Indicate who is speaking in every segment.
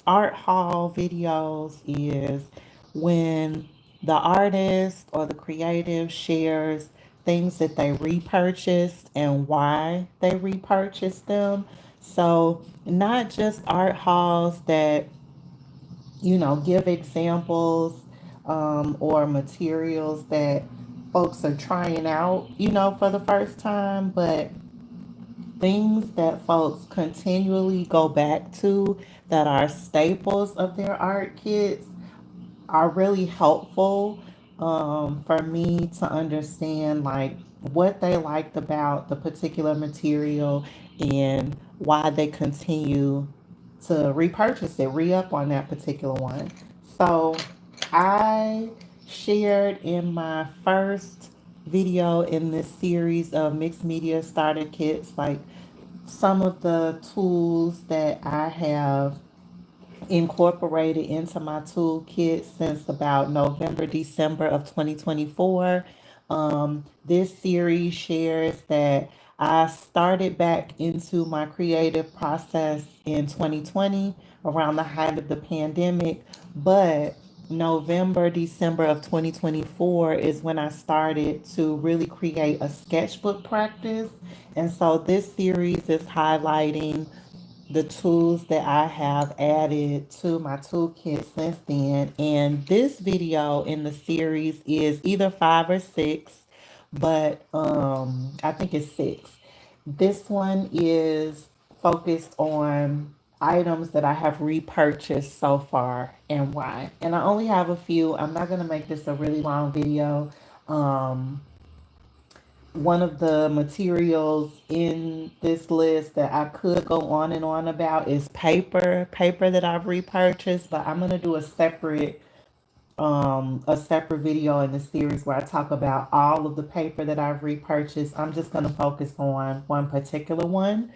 Speaker 1: art haul videos is when the artist or the creative shares things that they repurchased and why they repurchased them. So, not just art hauls that, give examples or materials that folks are trying out, for the first time, but things that folks continually go back to that are staples of their art kits are really helpful for me to understand like what they liked about the particular material and why they continue to repurchase it, re-up on that particular one. So I shared in my first video in this series of mixed media starter kits like some of the tools that I have incorporated into my toolkit since about November, December of 2024. This series shares that I started back into my creative process in 2020 around the height of the pandemic, but November, December of 2024 is when I started to really create a sketchbook practice. And so this series is highlighting the tools that I have added to my toolkit since then. And this video in the series is either 5 or 6, but I think it's 6. This one is focused on items that I have repurchased so far and why. And I only have a few. I'm not going to make this a really long video. Um, One of the materials in this list that I could go on and on about is paper that I've repurchased, but I'm going to do a separate video in the series where I talk about all of the paper that I've repurchased. I'm just going to focus on one particular one.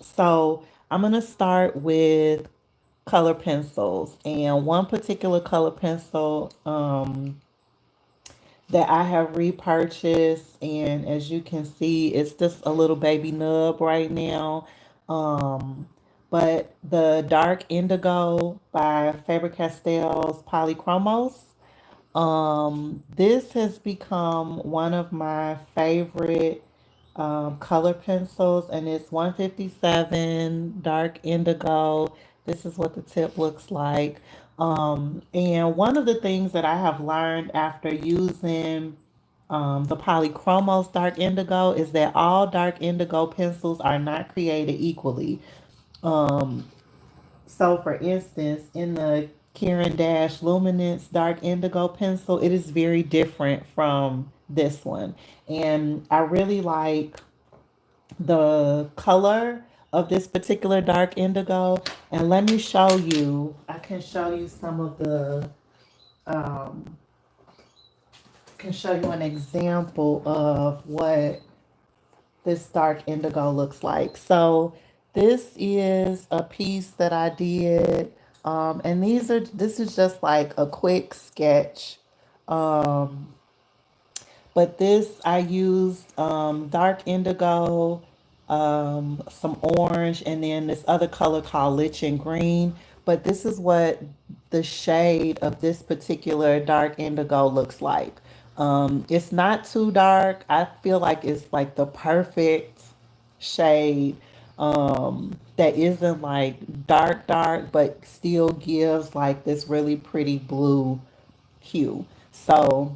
Speaker 1: So I'm going to start with color pencils, and one particular color pencil that I have repurchased, and as you can see, it's just a little baby nub right now. Um, but the Dark Indigo by Faber-Castell's Polychromos. This has become one of my favorite color pencils, and it's 157 dark indigo. This is what the tip looks like. And one of the things that I have learned after using the Polychromos dark indigo is that all dark indigo pencils are not created equally. Um, so, for instance, in the Caran Dash Luminance Dark Indigo pencil, it is very different from this one. And I really like the color of this particular dark indigo. And let me show you, I can show you some of the, um, can show you an example of what this dark indigo looks like. So this is a piece that I did. And this is just like a quick sketch. Um, but this, I used dark indigo, some orange, and then this other color called lichen green. But this is what the shade of this particular dark indigo looks like. It's not too dark. I feel like it's like the perfect shade that isn't like dark, but still gives like this really pretty blue hue. So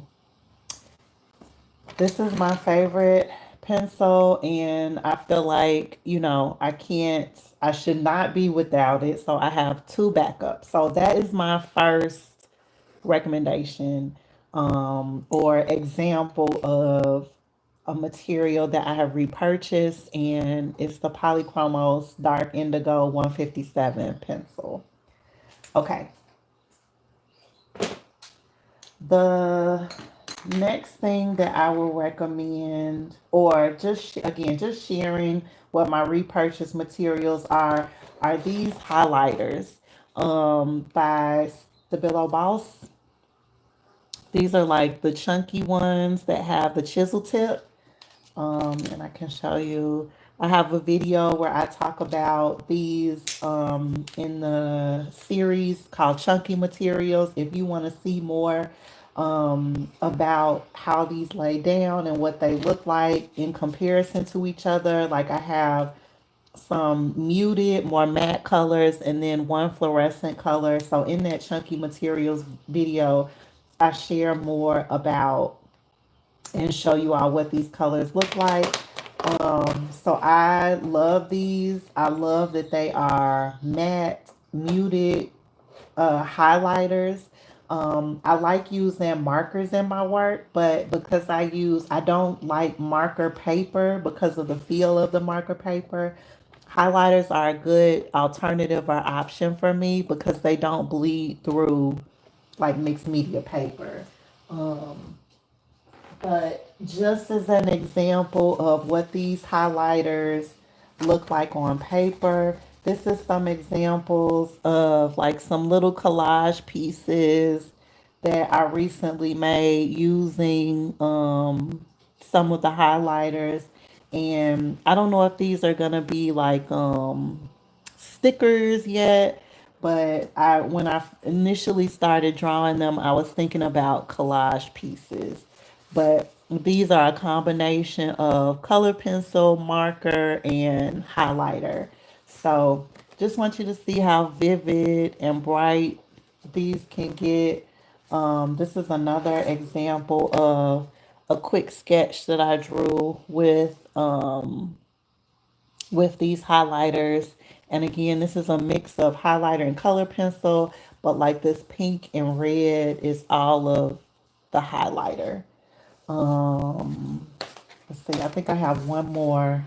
Speaker 1: this is my favorite pencil, and I feel like, I should not be without it. So I have two backups. So that is my first recommendation or example of a material that I have repurchased, and it's the Polychromos Dark Indigo 157 pencil. Okay, the next thing that I will recommend, or again, just sharing what my repurchase materials are these highlighters by Stabilo Boss. These are like the chunky ones that have the chisel tip. And I can show you. I have a video where I talk about these in the series called Chunky Materials. If you want to see more about how these lay down and what they look like in comparison to each other, like I have some muted, more matte colors, and then one fluorescent color. So in that Chunky Materials video, I share more about and show you all what these colors look like. So I love these. I love that they are matte, muted highlighters. I like using markers in my work, but because I don't like marker paper because of the feel of the marker paper. Highlighters are a good alternative or option for me because they don't bleed through like mixed media paper. Um, but just as an example of what these highlighters look like on paper, this is some examples of like some little collage pieces that I recently made using some of the highlighters. And I don't know if these are gonna be like stickers yet, but I when I initially started drawing them, I was thinking about collage pieces. But these are a combination of color pencil, marker, and highlighter. So just want you to see how vivid and bright these can get. This is another example of a quick sketch that I drew with these highlighters. And again, this is a mix of highlighter and color pencil, but like this pink and red is all of the highlighter. Um, let's see, I think I have one more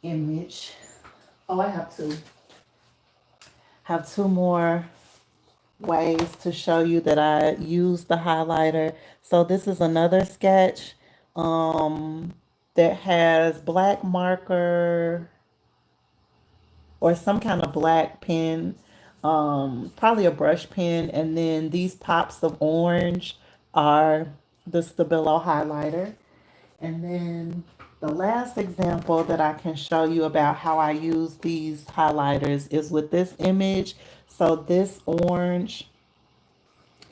Speaker 1: image. Oh, I have two. Have two more ways to show you that I use the highlighter. So this is another sketch that has black marker or some kind of black pen, probably a brush pen, and then these pops of orange are the Stabilo highlighter. And then the last example that I can show you about how I use these highlighters is with this image. So this orange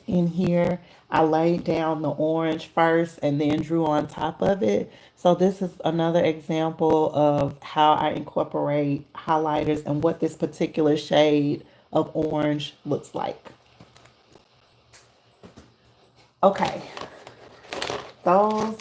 Speaker 1: in here, I laid down the orange first and then drew on top of it. So this is another example of how I incorporate highlighters and what this particular shade of orange looks like. Okay, those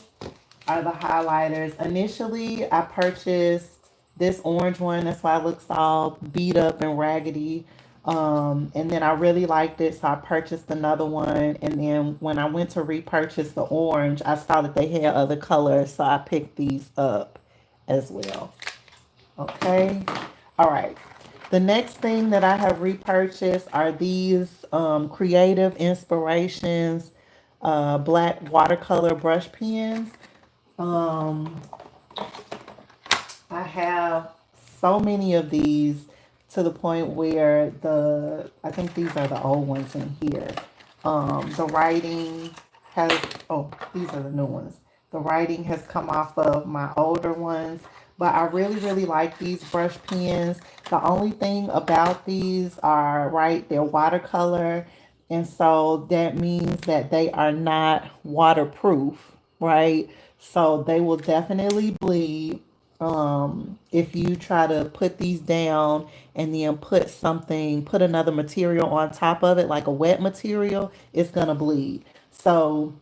Speaker 1: are the highlighters. Initially, I purchased this orange one. That's why it looks all beat up and raggedy. And then I really liked it, so I purchased another one. And then when I went to repurchase the orange, I saw that they had other colors, so I picked these up as well. Okay. All right. The next thing that I have repurchased are these Creative Inspirations black watercolor brush pens. Um, I have so many of these to the point where I think these are the old ones in here. The writing has, oh, these are the new ones. The writing has come off of my older ones, but I really, really like these brush pens. The only thing about these are, right, they're watercolor, and so that means that they are not waterproof, right? So they will definitely bleed if you try to put these down and then put another material on top of it, like a wet material, it's gonna bleed. So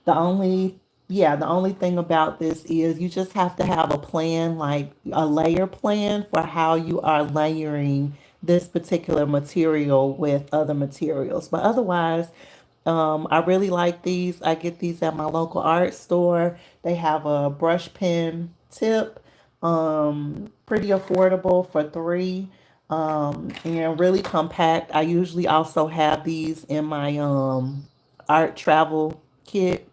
Speaker 1: the only, yeah, the only thing about this is you just have to have a plan, like a layer plan for how you are layering this particular material with other materials. But otherwise, I really like these. I get these at my local art store. They have a brush pen tip, pretty affordable for three, and really compact. I usually also have these in my art travel kit,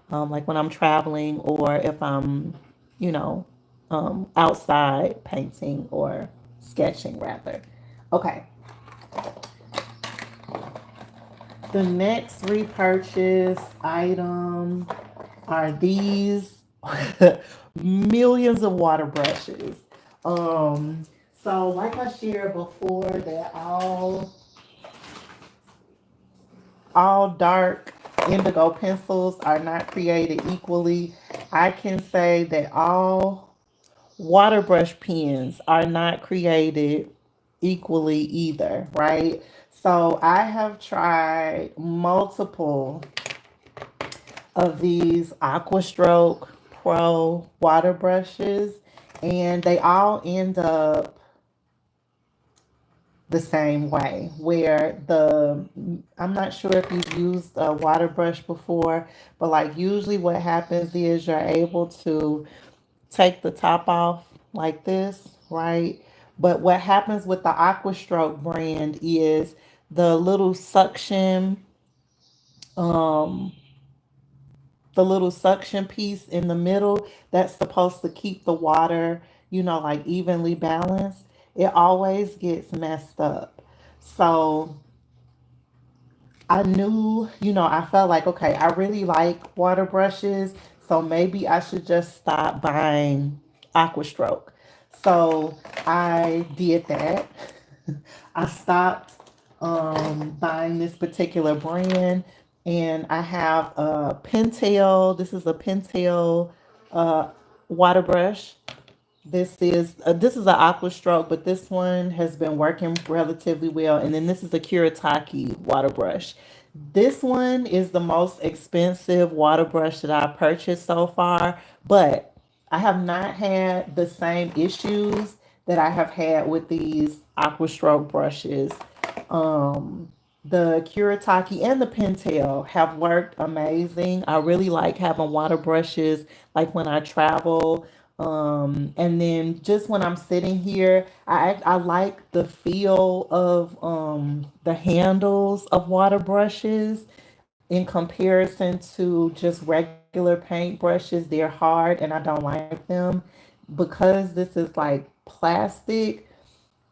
Speaker 1: like when I'm traveling or if I'm, you know, outside painting or sketching rather. Okay, the next repurchase item are these millions of water brushes. Um, so like I shared before, that all dark indigo pencils are not created equally. I can say that all water brush pens are not created equally either, right? So I have tried multiple of these Aquastroke Pro water brushes, and they all end up the same way. Where I'm not sure if you've used a water brush before, but like usually what happens is you're able to take the top off like this, right? But what happens with the Aquastroke brand is the little suction, um, the little suction piece in the middle that's supposed to keep the water, like evenly balanced, it always gets messed up. So I knew, I felt like, okay, I really like water brushes, so maybe I should just stop buying Aquastroke. So I did that. I stopped buying this particular brand, and I have a Pentel. This is a Pentel uh, water brush. This is an aqua stroke, but this one has been working relatively well. And then this is a Kuretake water brush. This one is the most expensive water brush that I purchased so far, but I have not had the same issues that I have had with these aqua stroke brushes. Um, the Kuretake and the Pentel have worked amazing. I really like having water brushes like when I travel. And then just when I'm sitting here, I like the feel of the handles of water brushes in comparison to just regular paint brushes. They're hard and I don't like them. Because this is like plastic,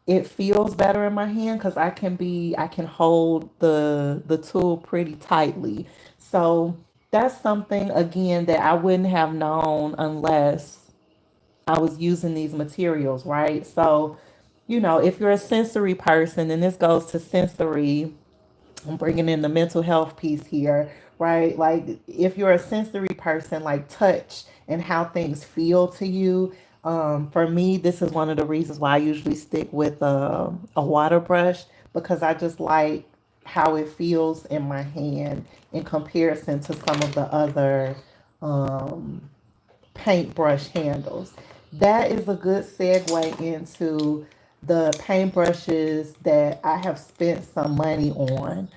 Speaker 1: it feels better in my hand because I can hold the tool pretty tightly. So that's something again that I wouldn't have known unless I was using these materials, right? So, if you're a sensory person, and this goes to sensory, I'm bringing in the mental health piece here, right? Like, if you're a sensory person, like touch and how things feel to you. For me, this is one of the reasons why I usually stick with a water brush because I just like how it feels in my hand in comparison to some of the other um, paintbrush handles. That is a good segue into the paintbrushes that I have spent some money on.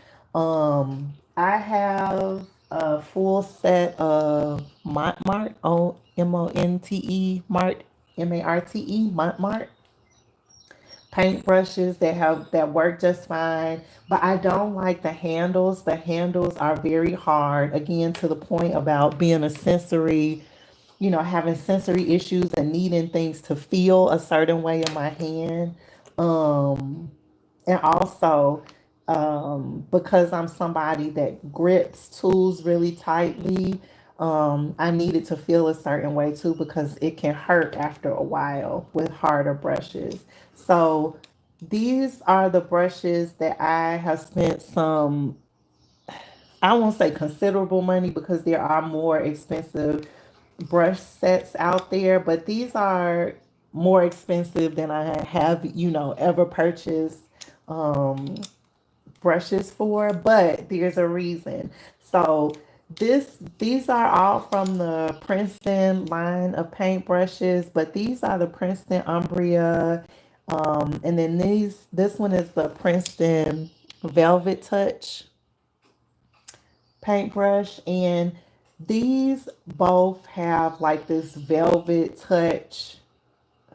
Speaker 1: I have a full set of Montmart, Monte, Mart, Marte, Montmart paintbrushes that work just fine. But I don't like the handles. The handles are very hard. Again, to the point about being a sensory, having sensory issues and needing things to feel a certain way in my hand. Um, and also, because I'm somebody that grips tools really tightly, I needed to feel a certain way too because it can hurt after a while with harder brushes. So these are the brushes that I have spent some, I won't say considerable money because there are more expensive brush sets out there, but these are more expensive than I have, ever purchased um, brushes for. But there's a reason. So these are all from the Princeton line of paint brushes, but these are the Princeton Umbria, and then this one is the Princeton Velvet Touch paintbrush, and these both have like this velvet touch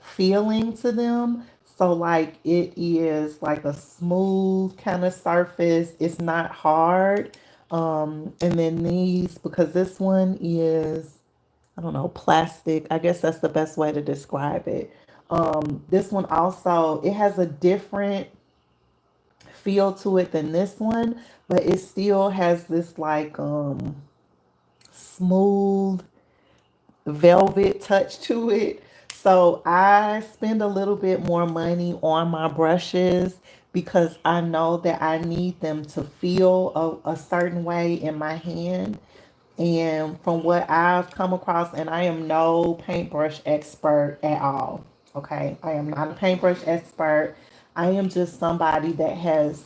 Speaker 1: feeling to them. So like it is like a smooth kind of surface. It's not hard. And then these, because this one is, I don't know, plastic. I guess that's the best way to describe it. This one also, it has a different feel to it than this one, but it still has this like smooth, velvet touch to it. So I spend a little bit more money on my brushes because I know that I need them to feel a certain way in my hand. And from what I've come across, and I am no paintbrush expert at all. Okay, I am not a paintbrush expert. I am just somebody that has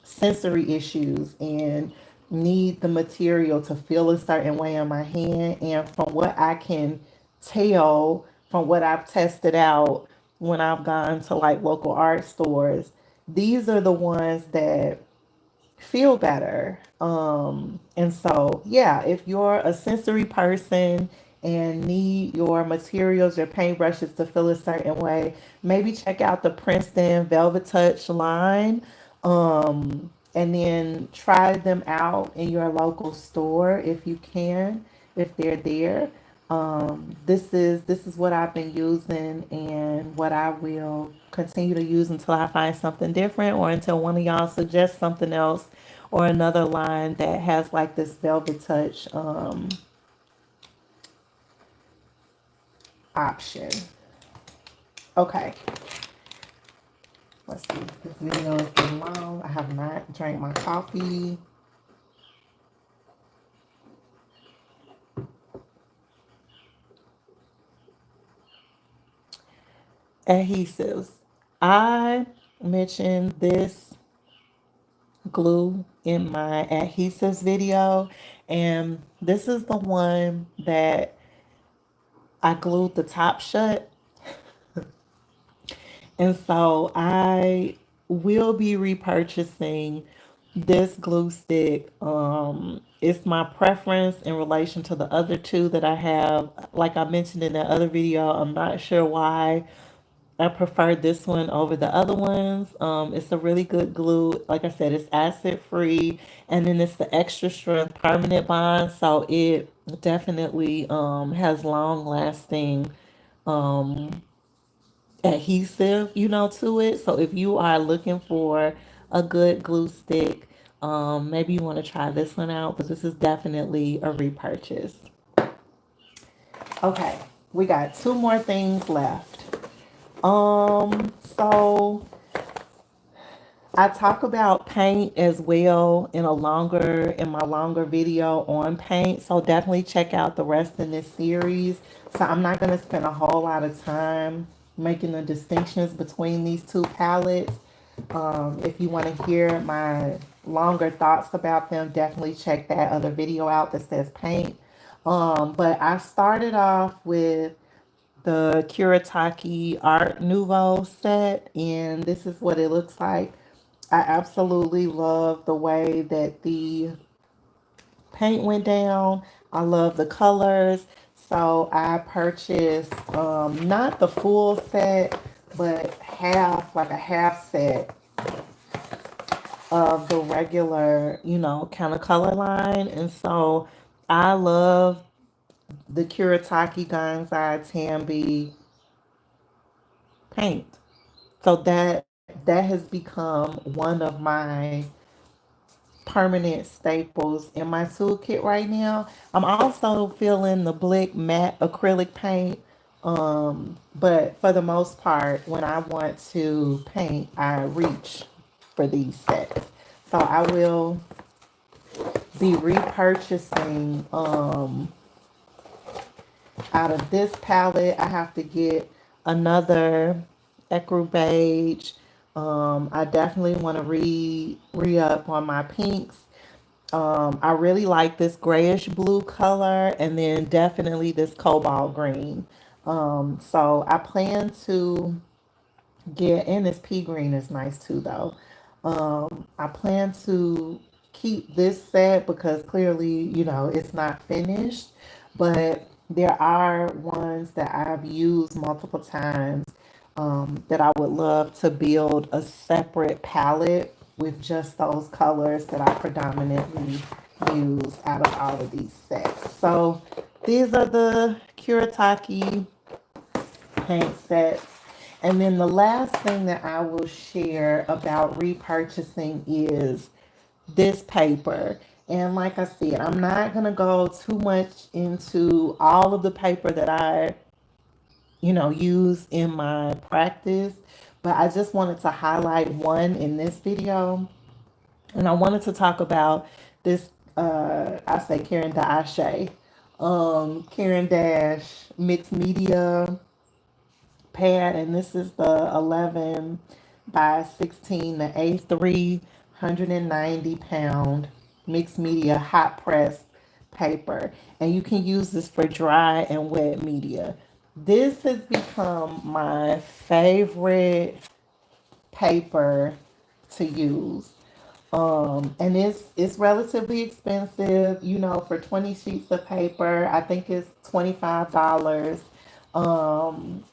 Speaker 1: sensory issues and need the material to feel a certain way in my hand. And from what I can tell, from what I've tested out when I've gone to like local art stores, these are the ones that feel better. And so, yeah, if you're a sensory person and need your materials, your paintbrushes to feel a certain way, maybe check out the Princeton Velvet Touch line. And then try them out in your local store if you can, if they're there. This is what I've been using and what I will continue to use until I find something different or until one of y'all suggests something else or another line that has like this velvet touch option. Okay, let's see. This video is getting long. I have not drank my coffee. Adhesives. I mentioned this glue in my adhesives video, and this is the one that I glued the top shut. And so I will be repurchasing this glue stick. It's my preference in relation to the other two that I have. Like I mentioned in that other video, I'm not sure why I prefer this one over the other ones. It's a really good glue. Like I said, it's acid free, and then it's the extra strength permanent bond, so it definitely has long lasting adhesive, to it. So if you are looking for a good glue stick, maybe you want to try this one out, but this is definitely a repurchase. Okay, we got two more things left. So I talk about paint as well in my longer video on paint. So definitely check out the rest in this series. So I'm not going to spend a whole lot of time making the distinctions between these two palettes. If you want to hear my longer thoughts about them, definitely check that other video out that says paint. But I started off with the Kuretake Art Nouveau set, and this is what it looks like. I absolutely love the way that the paint went down. I love the colors. So I purchased not the full set, but like a half set of the regular, kind of color line. And so I love the Kuretake Gansi Tambi paint. So that has become one of my permanent staples in my toolkit right now. I'm also feeling the Blick matte acrylic paint. But for the most part, when I want to paint, I reach for these sets. So I will be repurchasing out of this palette. I have to get another ecru beige. I definitely want to re-up on my pinks. I really like this grayish blue color, and then definitely this cobalt green. So I plan to get, and this pea green is nice too though. I plan to keep this set because clearly, it's not finished, but there are ones that I've used multiple times that I would love to build a separate palette with just those colors that I predominantly use out of all of these sets. So these are the Kuretake paint sets. And then the last thing that I will share about repurchasing is this paper. And like I said, I'm not going to go too much into all of the paper that I, use in my practice, but I just wanted to highlight one in this video. And I wanted to talk about this, I say Caran Dash, Caran Dash mixed media pad, and this is the 11 by 16, the A3 190-pound mixed media hot press paper. And you can use this for dry and wet media. This has become my favorite paper to use. And it's relatively expensive, for 20 sheets of paper. I think it's $25.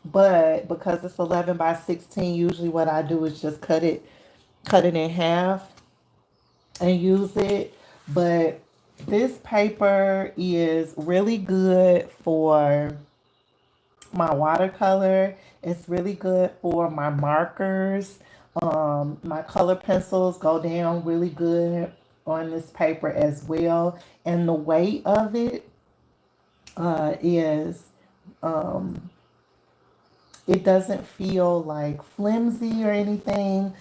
Speaker 1: But because it's 11 by 16, usually what I do is just cut it in half and use it. But this paper is really good for my watercolor. It's really good for my markers. My color pencils go down really good on this paper as well. And the weight of it is it doesn't feel like flimsy or anything.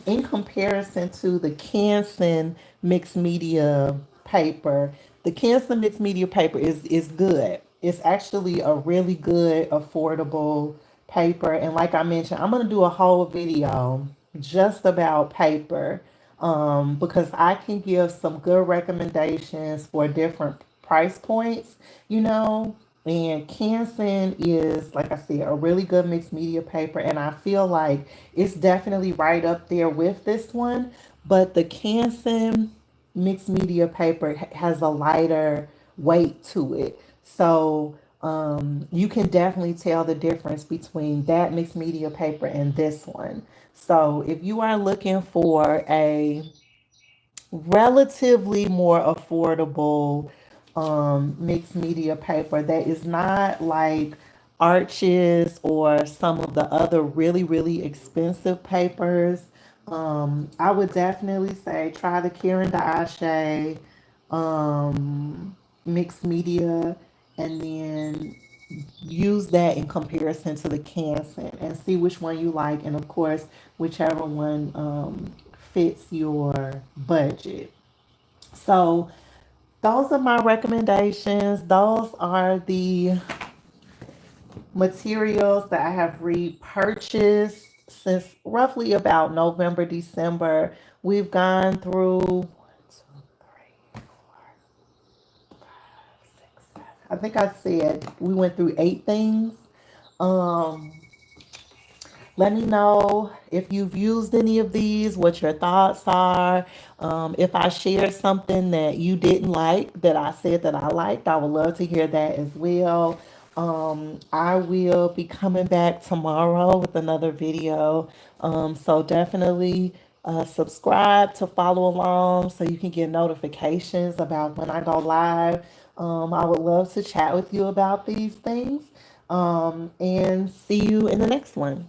Speaker 1: In comparison to the Canson mixed media paper, the Canson mixed media paper is good. It's actually a really good, affordable paper. And like I mentioned, I'm going to do a whole video just about paper, because I can give some good recommendations for different price points, you know. And Canson is, like I said, a really good mixed media paper. And I feel like it's definitely right up there with this one. But the Canson mixed media paper has a lighter weight to it. So you can definitely tell the difference between that mixed media paper and this one. So if you are looking for a relatively more affordable mixed media paper that is not like Arches or some of the other really, really expensive papers, I would definitely say try the Caran d'Ache mixed media, and then use that in comparison to the Canson and see which one you like, and of course whichever one fits your budget. So those are my recommendations. Those are the materials that I have repurchased since roughly about November, December. We've gone through one, two, three, four, five, six, seven. I think I said we went through 8 things. Um, Let me know if you've used any of these, what your thoughts are. If I shared something that you didn't like, that I said that I liked, I would love to hear that as well. I will be coming back tomorrow with another video. So definitely subscribe to follow along so you can get notifications about when I go live. I would love to chat with you about these things. And see you in the next one.